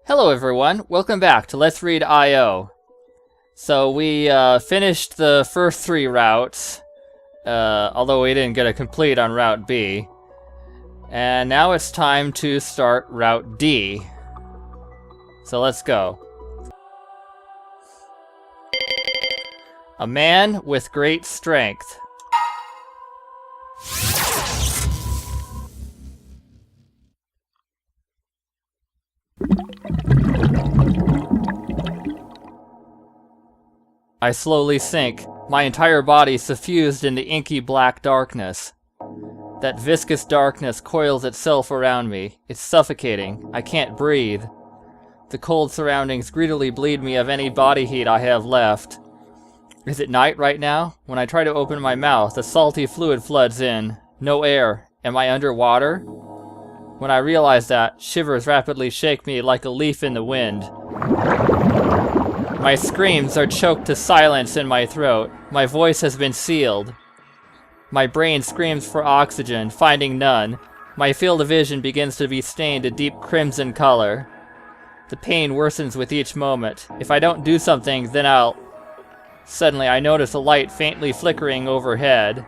Hello everyone, welcome back to Let's Read I.O. So we finished the first three routes, although we didn't get a complete on Route B. And now it's time to start Route D. So let's go. A man with great strength. I slowly sink, my entire body suffused in the inky black darkness. That viscous darkness coils itself around me. It's suffocating. I can't breathe. The cold surroundings greedily bleed me of any body heat I have left. Is it night right now? When I try to open my mouth, a salty fluid floods in. No air. Am I underwater? When I realize that, shivers rapidly shake me like a leaf in the wind. My screams are choked to silence in my throat. My voice has been sealed. My brain screams for oxygen, finding none. My field of vision begins to be stained a deep crimson color. The pain worsens with each moment. If I don't do something, then I'll... Suddenly, I notice a light faintly flickering overhead.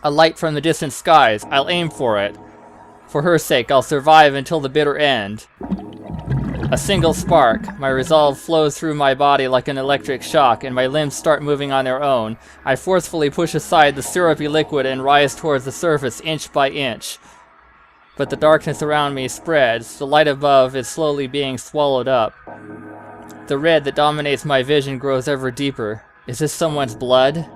A light from the distant skies. I'll aim for it. For her sake, I'll survive until the bitter end. A single spark. My resolve flows through my body like an electric shock, and my limbs start moving on their own. I forcefully push aside the syrupy liquid and rise towards the surface inch by inch. But the darkness around me spreads. The light above is slowly being swallowed up. The red that dominates my vision grows ever deeper. Is this someone's blood?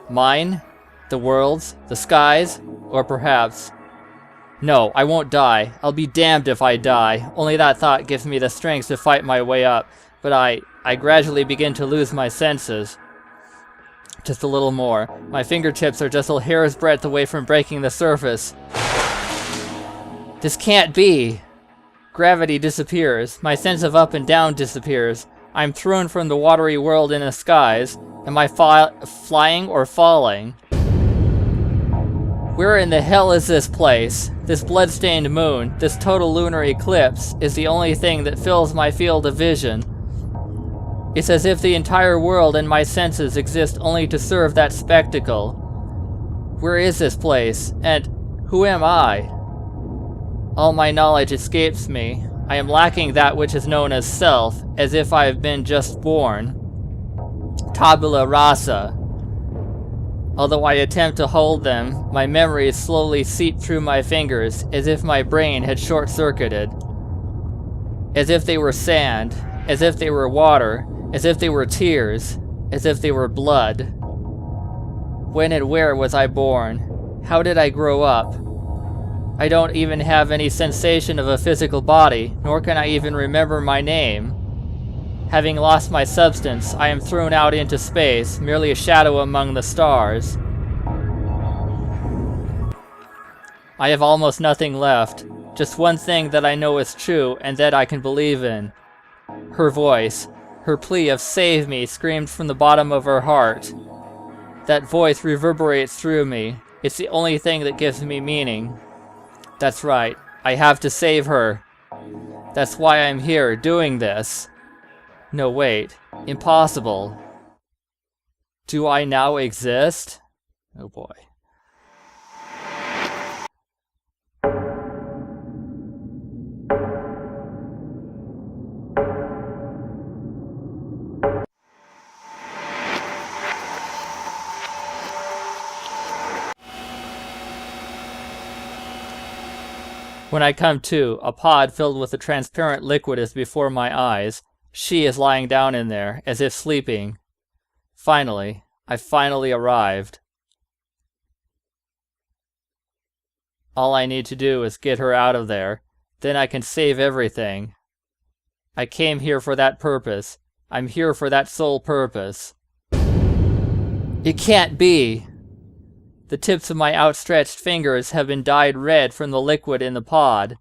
Mine? The world's? The sky's? Or perhaps... No, I won't die. I'll be damned if I die. Only that thought gives me the strength to fight my way up. But I gradually begin to lose my senses. Just a little more. My fingertips are just a hair's breadth away from breaking the surface. This can't be! Gravity disappears. My sense of up and down disappears. I'm thrown from the watery world in the skies. Am I flying or falling? Where in the hell is this place? This blood-stained moon, this total lunar eclipse, is the only thing that fills my field of vision. It's as if the entire world and my senses exist only to serve that spectacle. Where is this place? And who am I? All my knowledge escapes me. I am lacking that which is known as self, as if I have been just born. Tabula rasa. Although I attempt to hold them, my memories slowly seep through my fingers, as if my brain had short-circuited. As if they were sand, as if they were water, as if they were tears, as if they were blood. When and where was I born? How did I grow up? I don't even have any sensation of a physical body, nor can I even remember my name. Having lost my substance, I am thrown out into space, merely a shadow among the stars. I have almost nothing left. Just one thing that I know is true and that I can believe in. Her voice, her plea of "save me," screamed from the bottom of her heart. That voice reverberates through me. It's the only thing that gives me meaning. That's right, I have to save her. That's why I'm here, doing this. No, wait. Impossible. Do I now exist? Oh boy. When I come to, a pod filled with a transparent liquid is before my eyes. She is lying down in there, as if sleeping. Finally, I finally arrived. All I need to do is get her out of there. Then I can save everything. I came here for that purpose. I'm here for that sole purpose. It can't be! The tips of my outstretched fingers have been dyed red from the liquid in the pod.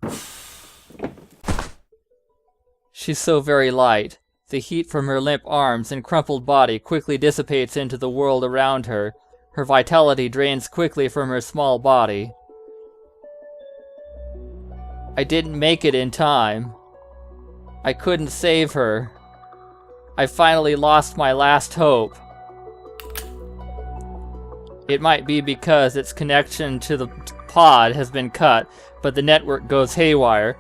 She's so very light. The heat from her limp arms and crumpled body quickly dissipates into the world around her. Her vitality drains quickly from her small body. I didn't make it in time. I couldn't save her. I finally lost my last hope. It might be because its connection to the pod has been cut, but the network goes haywire.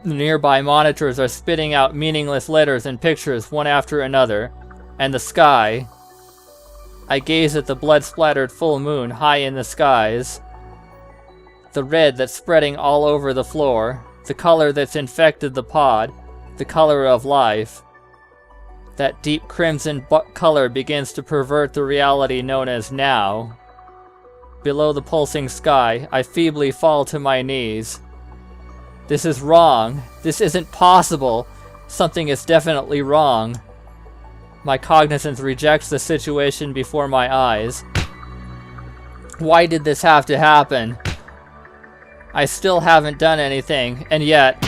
The nearby monitors are spitting out meaningless letters and pictures one after another. And the sky. I gaze at the blood-splattered full moon high in the skies. The red that's spreading all over the floor. The color that's infected the pod. The color of life. That deep crimson color begins to pervert the reality known as now. Below the pulsing sky, I feebly fall to my knees. This is wrong. This isn't possible. Something is definitely wrong. My cognizance rejects the situation before my eyes. Why did this have to happen? I still haven't done anything, and yet...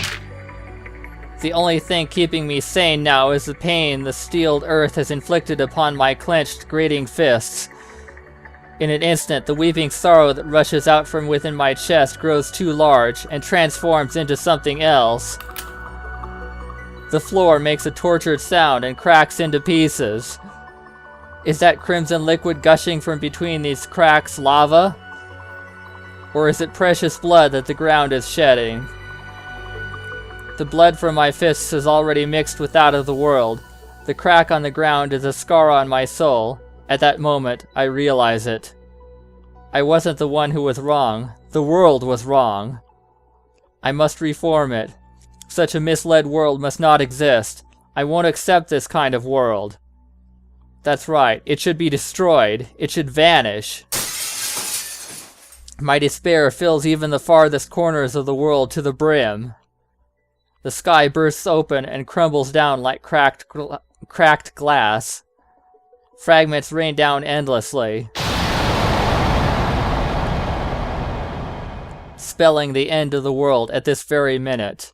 the only thing keeping me sane now is the pain the steeled earth has inflicted upon my clenched, grating fists. In an instant, the weeping sorrow that rushes out from within my chest grows too large and transforms into something else. The floor makes a tortured sound and cracks into pieces. Is that crimson liquid gushing from between these cracks lava? Or is it precious blood that the ground is shedding? The blood from my fists is already mixed with that of the world. The crack on the ground is a scar on my soul. At that moment, I realize it. I wasn't the one who was wrong. The world was wrong. I must reform it. Such a misled world must not exist. I won't accept this kind of world. That's right, it should be destroyed. It should vanish. My despair fills even the farthest corners of the world to the brim. The sky bursts open and crumbles down like cracked glass. Fragments rain down endlessly, spelling the end of the world at this very minute.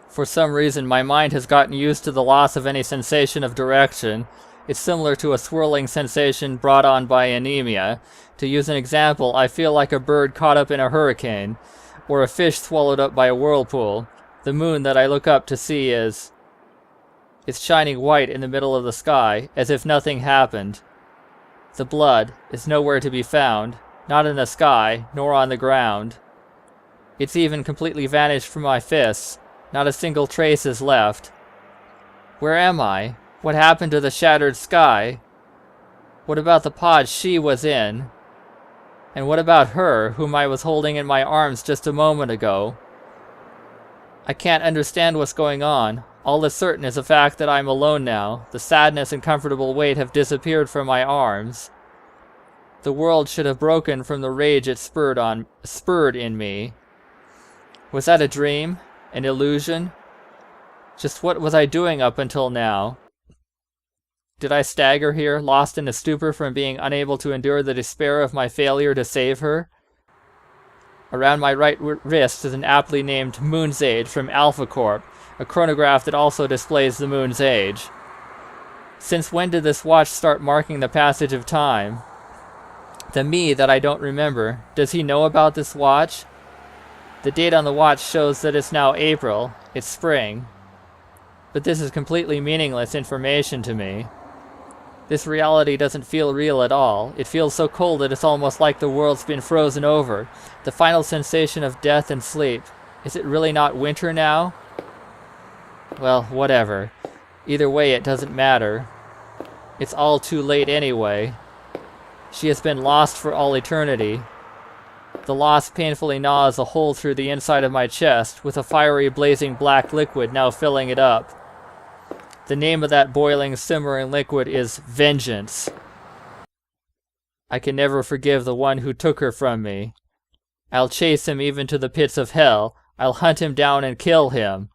For some reason, my mind has gotten used to the loss of any sensation of direction. It's similar to a swirling sensation brought on by anemia. To use an example, I feel like a bird caught up in a hurricane, or a fish swallowed up by a whirlpool. The moon that I look up to see it's shining white in the middle of the sky, as if nothing happened. The blood is nowhere to be found, not in the sky, nor on the ground. It's even completely vanished from my fists. Not a single trace is left. Where am I? What happened to the shattered sky? What about the pod she was in? And what about her, whom I was holding in my arms just a moment ago? I can't understand what's going on. All that's certain is the fact that I'm alone now. The sadness and comfortable weight have disappeared from my arms. The world should have broken from the rage it spurred in me. Was that a dream? An illusion? Just what was I doing up until now? Did I stagger here, lost in a stupor from being unable to endure the despair of my failure to save her? Around my right wrist is an aptly named Moon's Age from Alpha Corp, a chronograph that also displays the moon's age. Since when did this watch start marking the passage of time? The me that I don't remember, does he know about this watch? The date on the watch shows that it's now April. It's spring. But this is completely meaningless information to me. This reality doesn't feel real at all. It feels so cold that it's almost like the world's been frozen over. The final sensation of death and sleep. Is it really not winter now? Well, whatever. Either way, it doesn't matter. It's all too late anyway. She has been lost for all eternity. The loss painfully gnaws a hole through the inside of my chest, with a fiery, blazing black liquid now filling it up. The name of that boiling, simmering liquid is Vengeance. I can never forgive the one who took her from me. I'll chase him even to the pits of hell. I'll hunt him down and kill him.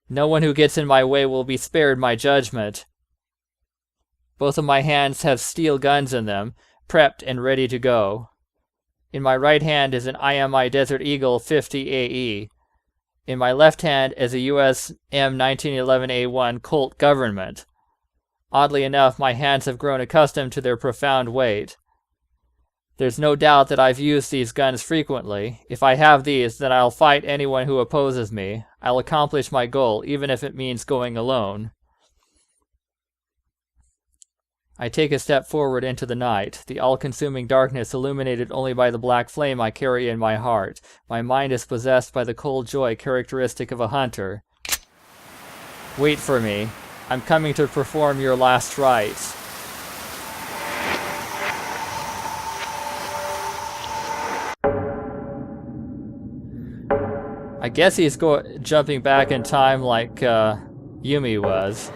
No one who gets in my way will be spared my judgment. Both of my hands have steel guns in them, prepped and ready to go. In my right hand is an IMI Desert Eagle 50 AE. In my left hand is a US M1911A1 Colt government. Oddly enough, my hands have grown accustomed to their profound weight. There's no doubt that I've used these guns frequently. If I have these, then I'll fight anyone who opposes me. I'll accomplish my goal, even if it means going alone. I take a step forward into the night, the all-consuming darkness illuminated only by the black flame I carry in my heart. My mind is possessed by the cold joy characteristic of a hunter. Wait for me. I'm coming to perform your last rites. I guess he's jumping back in time like Yumi was.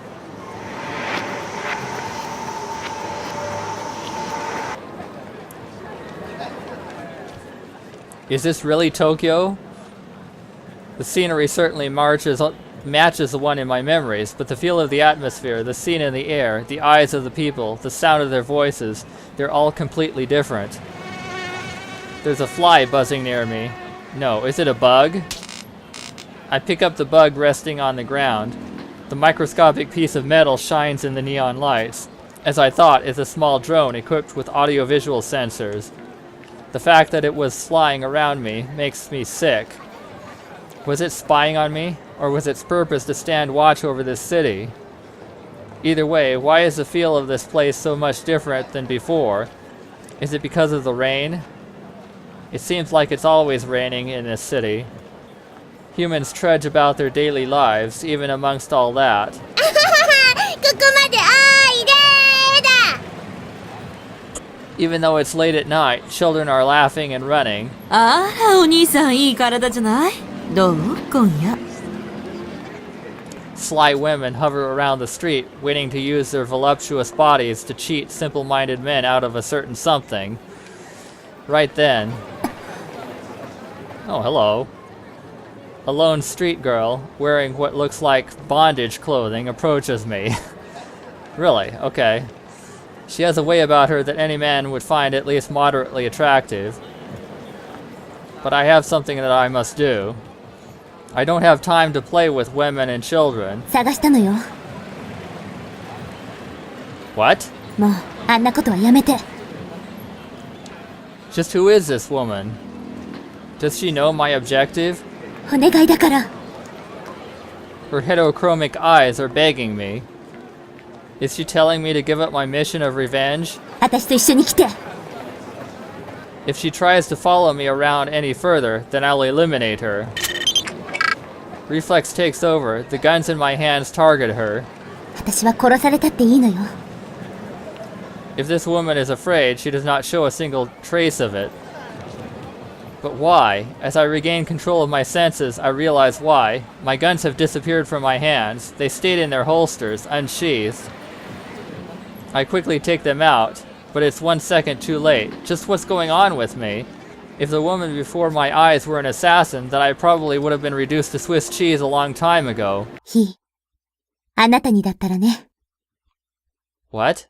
Is this really Tokyo? The scenery certainly matches the one in my memories, but the feel of the atmosphere, the scene in the air, the eyes of the people, the sound of their voices, they're all completely different. There's a fly buzzing near me. No, is it a bug? I pick up the bug resting on the ground. The microscopic piece of metal shines in the neon lights. As I thought, it's a small drone equipped with audiovisual sensors. The fact that it was flying around me makes me sick. Was it spying on me, or was its purpose to stand watch over this city? Either way, why is the feel of this place so much different than before? Is it because of the rain? It seems like it's always raining in this city. Humans trudge about their daily lives, even amongst all that. Even though it's late at night, children are laughing and running. Sly women hover around the street, waiting to use their voluptuous bodies to cheat simple-minded men out of a certain something. Right then... Oh, hello. A lone street girl, wearing what looks like bondage clothing, approaches me. Really? Okay. She has a way about her that any man would find at least moderately attractive. But I have something that I must do. I don't have time to play with women and children. What? Just who is this woman? Does she know my objective? Her heterochromic eyes are begging me. Is she telling me to give up my mission of revenge? If she tries to follow me around any further, then I'll eliminate her. Reflex takes over. The guns in my hands target her. If this woman is afraid, she does not show a single trace of it. But why? As I regain control of my senses, I realize why. My guns have disappeared from my hands. They stayed in their holsters, unsheathed. I quickly take them out, but it's 1 second too late. Just what's going on with me? If the woman before my eyes were an assassin, then I probably would have been reduced to Swiss cheese a long time ago. What?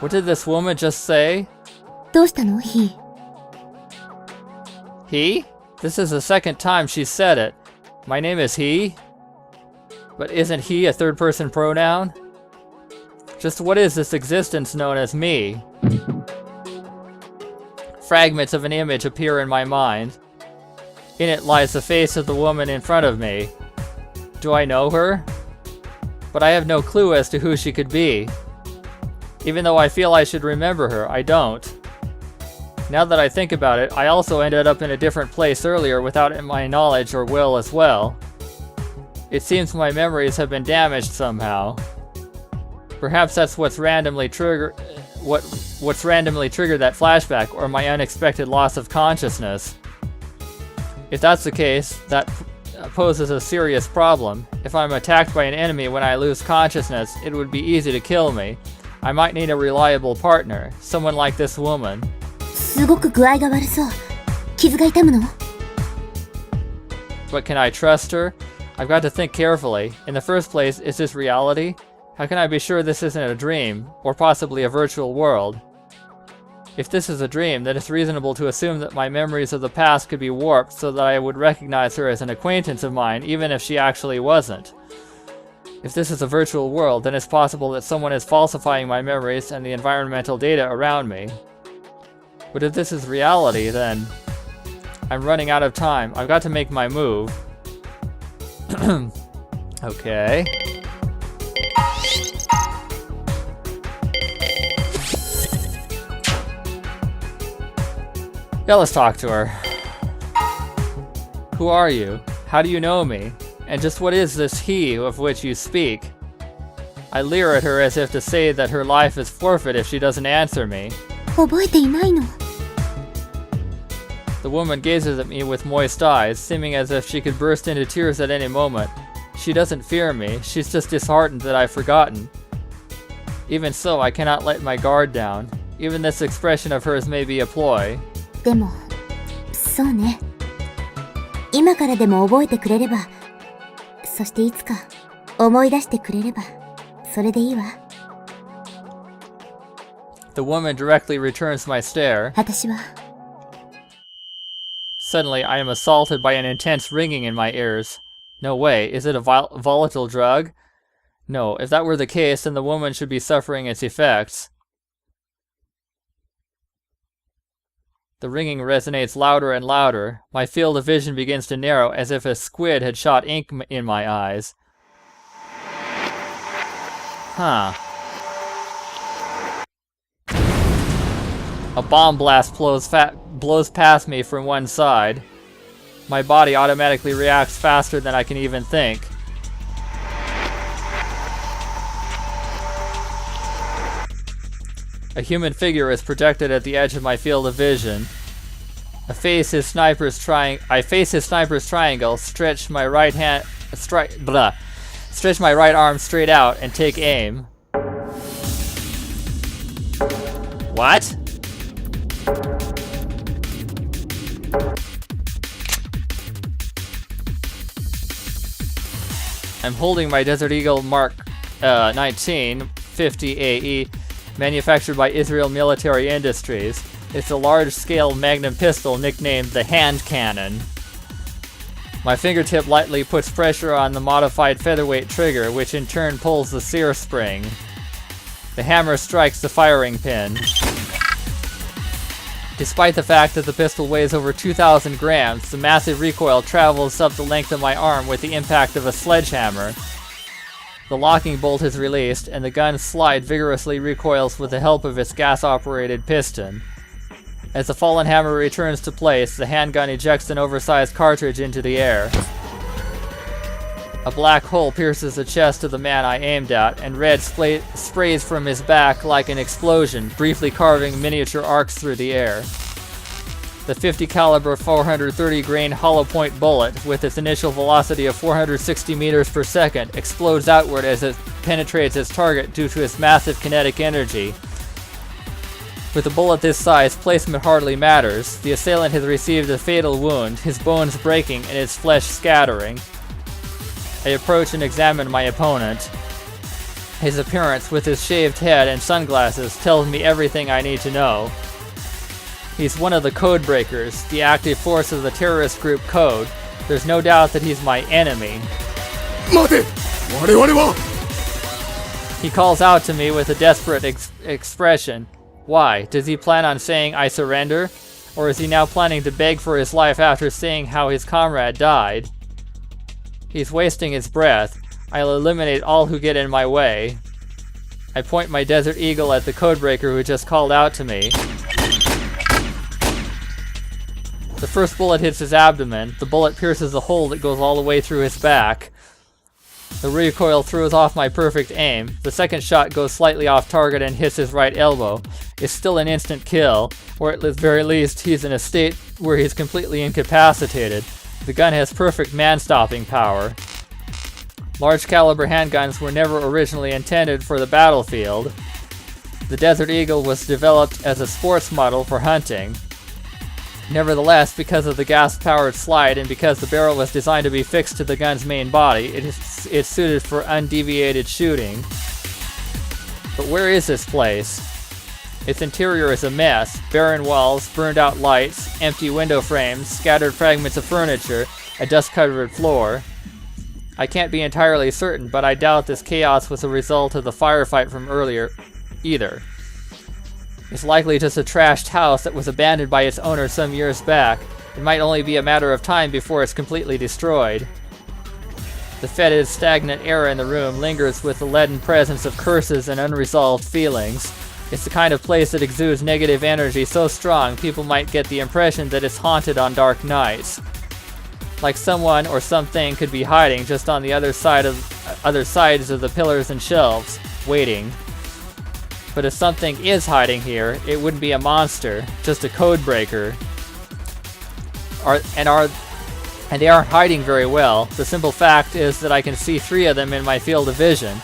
What did this woman just say? He? This is the second time she's said it. My name is he? But isn't he a third-person pronoun? Just what is this existence known as me? Fragments of an image appear in my mind. In it lies the face of the woman in front of me. Do I know her? But I have no clue as to who she could be. Even though I feel I should remember her, I don't. Now that I think about it, I also ended up in a different place earlier without my knowledge or will as well. It seems my memories have been damaged somehow. Perhaps that's what's randomly triggered that flashback, or my unexpected loss of consciousness. If that's the case, that poses a serious problem. If I'm attacked by an enemy when I lose consciousness, it would be easy to kill me. I might need a reliable partner, someone like this woman. But can I trust her? I've got to think carefully. In the first place, is this reality? How can I be sure this isn't a dream, or possibly a virtual world? If this is a dream, then it's reasonable to assume that my memories of the past could be warped so that I would recognize her as an acquaintance of mine, even if she actually wasn't. If this is a virtual world, then it's possible that someone is falsifying my memories and the environmental data around me. But if this is reality, then I'm running out of time. I've got to make my move. Okay. Yeah, let's talk to her. Who are you? How do you know me? And just what is this he of which you speak? I leer at her as if to say that her life is forfeit if she doesn't answer me. 覚えていないの。 The woman gazes at me with moist eyes, seeming as if she could burst into tears at any moment. She doesn't fear me, she's just disheartened that I've forgotten. Even so, I cannot let my guard down. Even this expression of hers may be a ploy. でも、そうね。今からでも覚えてくれれば、そしていつか思い出してくれれば、それでいいわ。The woman directly returns my stare. 私は。 Suddenly, I am assaulted by an intense ringing in my ears. No way, is it a volatile drug? No, if that were the case, then the woman should be suffering its effects. The ringing resonates louder and louder. My field of vision begins to narrow as if a squid had shot ink in my eyes. Huh. A bomb blast blows past me from one side. My body automatically reacts faster than I can even think. A human figure is projected at the edge of my field of vision. I face his sniper's triangle, stretch my right arm straight out, and take aim. What? I'm holding my Desert Eagle Mark 19 50 AE, manufactured by Israel Military Industries. It's a large-scale magnum pistol nicknamed the Hand Cannon. My fingertip lightly puts pressure on the modified featherweight trigger, which in turn pulls the sear spring. The hammer strikes the firing pin. Despite the fact that the pistol weighs over 2,000 grams, the massive recoil travels up the length of my arm with the impact of a sledgehammer. The locking bolt is released, and the gun's slide vigorously recoils with the help of its gas-operated piston. As the fallen hammer returns to place, the handgun ejects an oversized cartridge into the air. A black hole pierces the chest of the man I aimed at, and red sprays from his back like an explosion, briefly carving miniature arcs through the air. The 50 caliber 430 grain hollow point bullet, with its initial velocity of 460 meters per second, explodes outward as it penetrates its target due to its massive kinetic energy. With a bullet this size, placement hardly matters. The assailant has received a fatal wound, his bones breaking and his flesh scattering. I approach and examine my opponent. His appearance, with his shaved head and sunglasses, tells me everything I need to know. He's one of the Code Breakers, the active force of the terrorist group Code. There's no doubt that he's my enemy. He calls out to me with a desperate expression. Why? Does he plan on saying I surrender? Or is he now planning to beg for his life after seeing how his comrade died? He's wasting his breath. I'll eliminate all who get in my way. I point my Desert Eagle at the Codebreaker who just called out to me. The first bullet hits his abdomen. The bullet pierces a hole that goes all the way through his back. The recoil throws off my perfect aim. The second shot goes slightly off target and hits his right elbow. It's still an instant kill, or at the very least he's in a state where he's completely incapacitated. The gun has perfect man-stopping power. Large caliber handguns were never originally intended for the battlefield. The Desert Eagle was developed as a sports model for hunting. Nevertheless, because of the gas-powered slide and because the barrel was designed to be fixed to the gun's main body, it's suited for undeviated shooting. But where is this place? Its interior is a mess. Barren walls, burned out lights, empty window frames, scattered fragments of furniture, a dust-covered floor. I can't be entirely certain, but I doubt this chaos was a result of the firefight from earlier either. It's likely just a trashed house that was abandoned by its owner some years back. It might only be a matter of time before it's completely destroyed. The fetid, stagnant air in the room lingers with the leaden presence of curses and unresolved feelings. It's the kind of place that exudes negative energy so strong people might get the impression that it's haunted on dark nights. Like someone or something could be hiding just on the other sides of the pillars and shelves, waiting. But if something is hiding here, it wouldn't be a monster, just a code breaker. And they aren't hiding very well. The simple fact is that I can see 3 of them in my field of vision.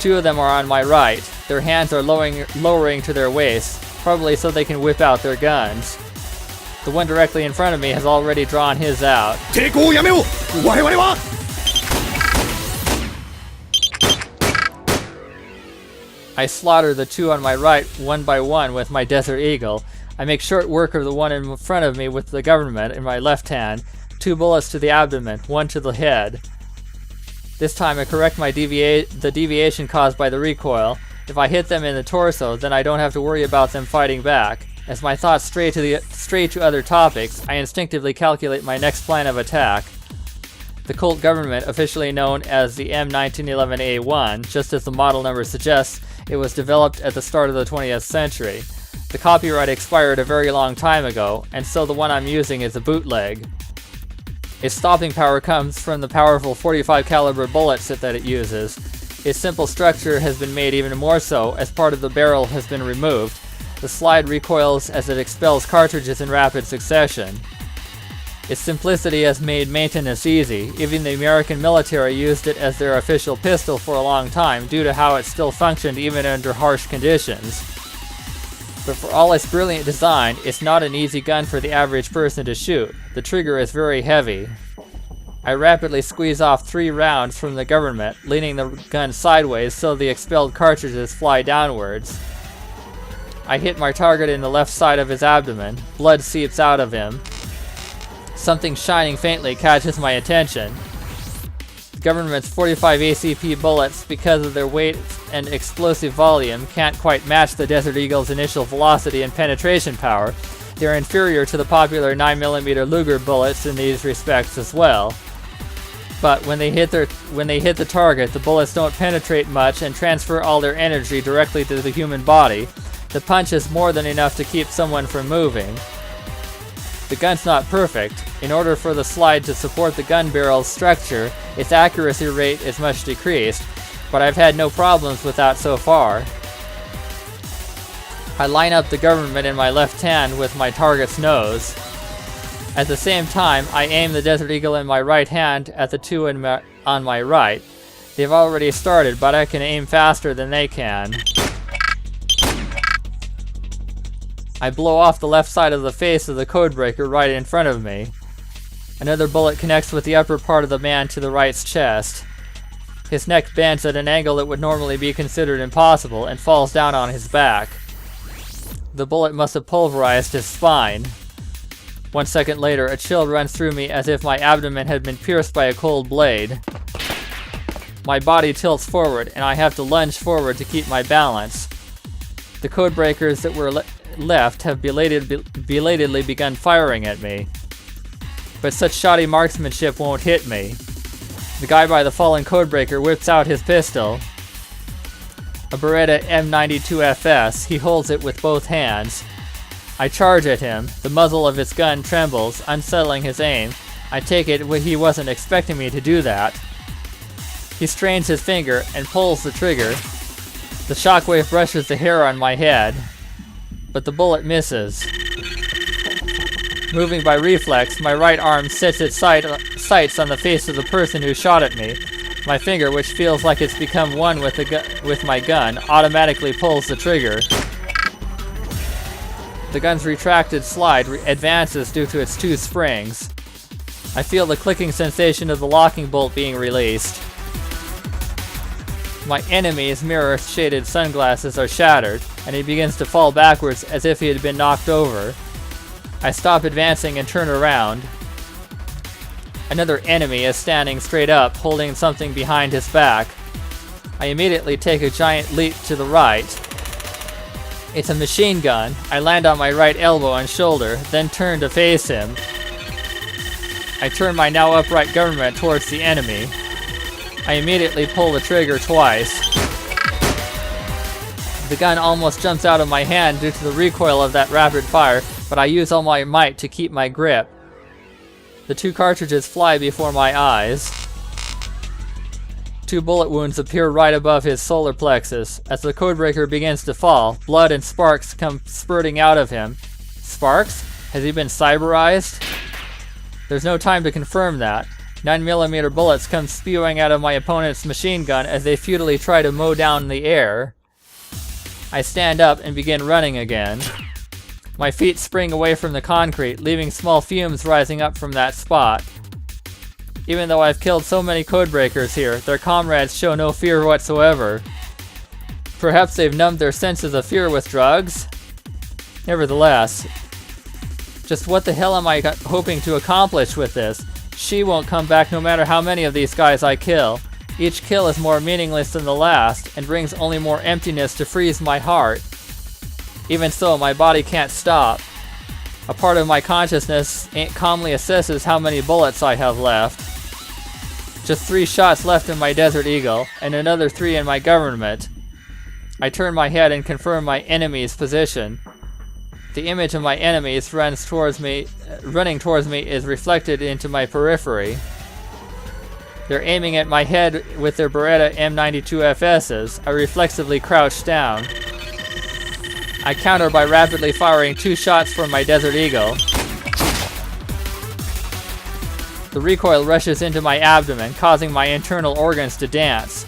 2 of them are on my right. Their hands are lowering to their waists, probably so they can whip out their guns. The one directly in front of me has already drawn his out. I slaughter the 2 on my right one by one with my Desert Eagle. I make short work of the one in front of me with the government in my left hand. 2 bullets to the abdomen, 1 to the head. This time I correct the deviation caused by the recoil. If I hit them in the torso, then I don't have to worry about them fighting back. As my thoughts stray to other topics, I instinctively calculate my next plan of attack. The cult government, officially known as the M1911A1, just as the model number suggests, it was developed at the start of the 20th century. The copyright expired a very long time ago, and so the one I'm using is a bootleg. Its stopping power comes from the powerful 45 caliber bullets that it uses. Its simple structure has been made even more so as part of the barrel has been removed. The slide recoils as it expels cartridges in rapid succession. Its simplicity has made maintenance easy. Even the American military used it as their official pistol for a long time due to how it still functioned even under harsh conditions. But for all its brilliant design, it's not an easy gun for the average person to shoot. The trigger is very heavy. I rapidly squeeze off 3 rounds from the government, leaning the gun sideways so the expelled cartridges fly downwards. I hit my target in the left side of his abdomen. Blood seeps out of him. Something shining faintly catches my attention. The government's 45 ACP bullets, because of their weight and explosive volume, can't quite match the Desert Eagle's initial velocity and penetration power. They're inferior to the popular 9mm Luger bullets in these respects as well. But when they hit the target, the bullets don't penetrate much and transfer all their energy directly to the human body. The punch is more than enough to keep someone from moving. The gun's not perfect. In order for the slide to support the gun barrel's structure, its accuracy rate is much decreased, but I've had no problems with that so far. I line up the government in my left hand with my target's nose. At the same time, I aim the Desert Eagle in my right hand at the 2 on my right. They've already started, but I can aim faster than they can. I blow off the left side of the face of the codebreaker right in front of me. Another bullet connects with the upper part of the man to the right's chest. His neck bends at an angle that would normally be considered impossible and falls down on his back. The bullet must have pulverized his spine. 1 second later, a chill runs through me as if my abdomen had been pierced by a cold blade. My body tilts forward, and I have to lunge forward to keep my balance. The codebreakers that were left have belatedly begun firing at me. But such shoddy marksmanship won't hit me. The guy by the fallen codebreaker whips out his pistol. A Beretta M92FS, he holds it with both hands. I charge at him. The muzzle of his gun trembles, unsettling his aim. I take it he wasn't expecting me to do that. He strains his finger and pulls the trigger. The shockwave brushes the hair on my head, but the bullet misses. Moving by reflex, my right arm sets its sights on the face of the person who shot at me. My finger, which feels like it's become one with my gun, automatically pulls the trigger. The gun's retracted slide advances due to its 2 springs. I feel the clicking sensation of the locking bolt being released. My enemy's mirror-shaded sunglasses are shattered, and he begins to fall backwards as if he had been knocked over. I stop advancing and turn around. Another enemy is standing straight up, holding something behind his back. I immediately take a giant leap to the right. It's a machine gun. I land on my right elbow and shoulder, then turn to face him. I turn my now upright government towards the enemy. I immediately pull the trigger twice. The gun almost jumps out of my hand due to the recoil of that rapid fire, but I use all my might to keep my grip. The 2 cartridges fly before my eyes. 2 bullet wounds appear right above his solar plexus. As the codebreaker begins to fall, blood and sparks come spurting out of him. Sparks? Has he been cyberized? There's no time to confirm that. 9mm bullets come spewing out of my opponent's machine gun as they futilely try to mow down the air. I stand up and begin running again. My feet spring away from the concrete, leaving small fumes rising up from that spot. Even though I've killed so many codebreakers here, their comrades show no fear whatsoever. Perhaps they've numbed their senses of fear with drugs? Nevertheless, just what the hell am I hoping to accomplish with this? She won't come back no matter how many of these guys I kill. Each kill is more meaningless than the last, and brings only more emptiness to freeze my heart. Even so, my body can't stop. A part of my consciousness calmly assesses how many bullets I have left. Just 3 shots left in my Desert Eagle, and another 3 in my government. I turn my head and confirm my enemy's position. The image of my enemies running towards me is reflected into my periphery. They're aiming at my head with their Beretta M92FSs. I reflexively crouch down. I counter by rapidly firing 2 shots from my Desert Eagle. The recoil rushes into my abdomen, causing my internal organs to dance.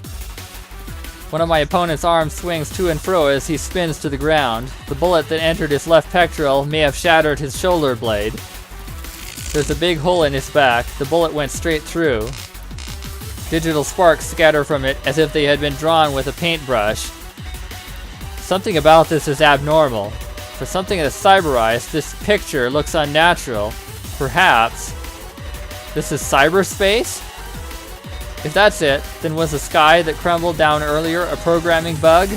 One of my opponent's arms swings to and fro as he spins to the ground. The bullet that entered his left pectoral may have shattered his shoulder blade. There's a big hole in his back. The bullet went straight through. Digital sparks scatter from it as if they had been drawn with a paintbrush. Something about this is abnormal. For something that's cyberized, this picture looks unnatural. Perhaps this is cyberspace? If that's it, then was the sky that crumbled down earlier a programming bug?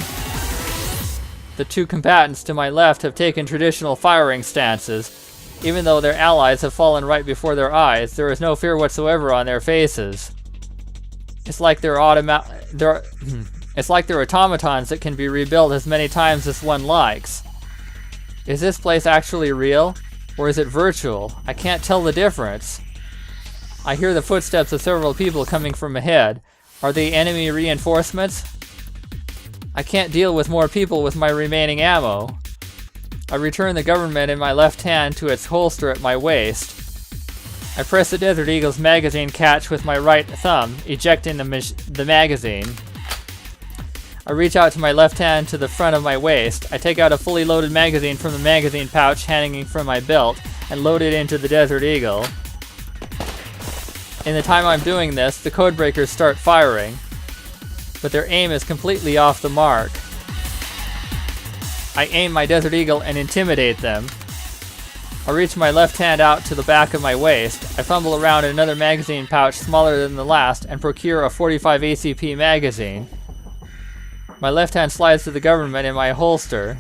The 2 combatants to my left have taken traditional firing stances. Even though their allies have fallen right before their eyes, there is no fear whatsoever on their faces. It's like they're automatons that can be rebuilt as many times as one likes. Is this place actually real? Or is it virtual? I can't tell the difference. I hear the footsteps of several people coming from ahead. Are they enemy reinforcements? I can't deal with more people with my remaining ammo. I return the government in my left hand to its holster at my waist. I press the Desert Eagle's magazine catch with my right thumb, ejecting the magazine. I reach out to my left hand to the front of my waist. I take out a fully loaded magazine from the magazine pouch hanging from my belt and load it into the Desert Eagle. In the time I'm doing this, the codebreakers start firing, but their aim is completely off the mark. I aim my Desert Eagle and intimidate them. I reach my left hand out to the back of my waist. I fumble around another magazine pouch smaller than the last and procure a 45 ACP magazine. My left hand slides to the government in my holster.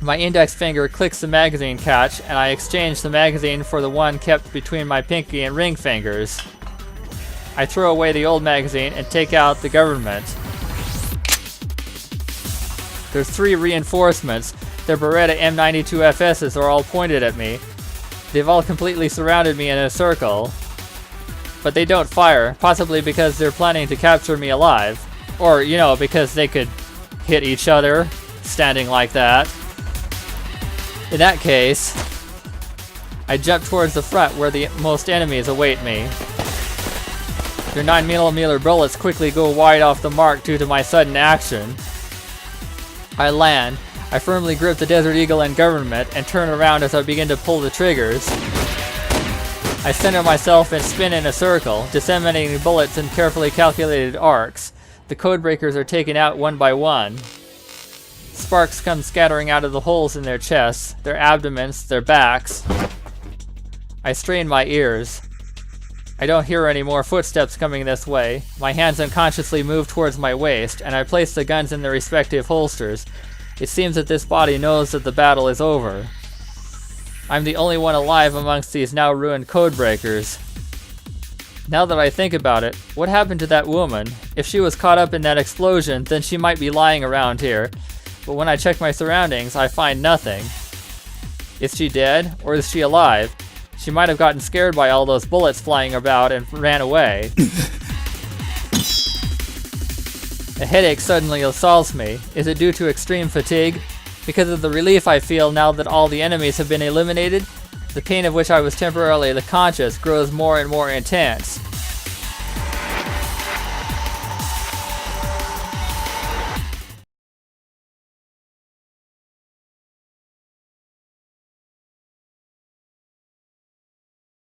My index finger clicks the magazine catch, and I exchange the magazine for the one kept between my pinky and ring fingers. I throw away the old magazine and take out the government. There's 3 reinforcements. Their Beretta M92FSs are all pointed at me. They've all completely surrounded me in a circle. But they don't fire, possibly because they're planning to capture me alive. Or, because they could hit each other, standing like that. In that case, I jump towards the front where the most enemies await me. Their 9mm bullets quickly go wide off the mark due to my sudden action. I land. I firmly grip the Desert Eagle and government and turn around as I begin to pull the triggers. I center myself and spin in a circle, disseminating bullets in carefully calculated arcs. The codebreakers are taken out one by one. Sparks come scattering out of the holes in their chests, their abdomens, their backs. I strain my ears. I don't hear any more footsteps coming this way. My hands unconsciously move towards my waist, and I place the guns in their respective holsters. It seems that this body knows that the battle is over. I'm the only one alive amongst these now ruined codebreakers. Now that I think about it, what happened to that woman? If she was caught up in that explosion, then she might be lying around here. But when I check my surroundings, I find nothing. Is she dead, or is she alive? She might have gotten scared by all those bullets flying about and ran away. A headache suddenly assaults me. Is it due to extreme fatigue? Because of the relief I feel now that all the enemies have been eliminated, the pain of which I was temporarily conscious grows more and more intense.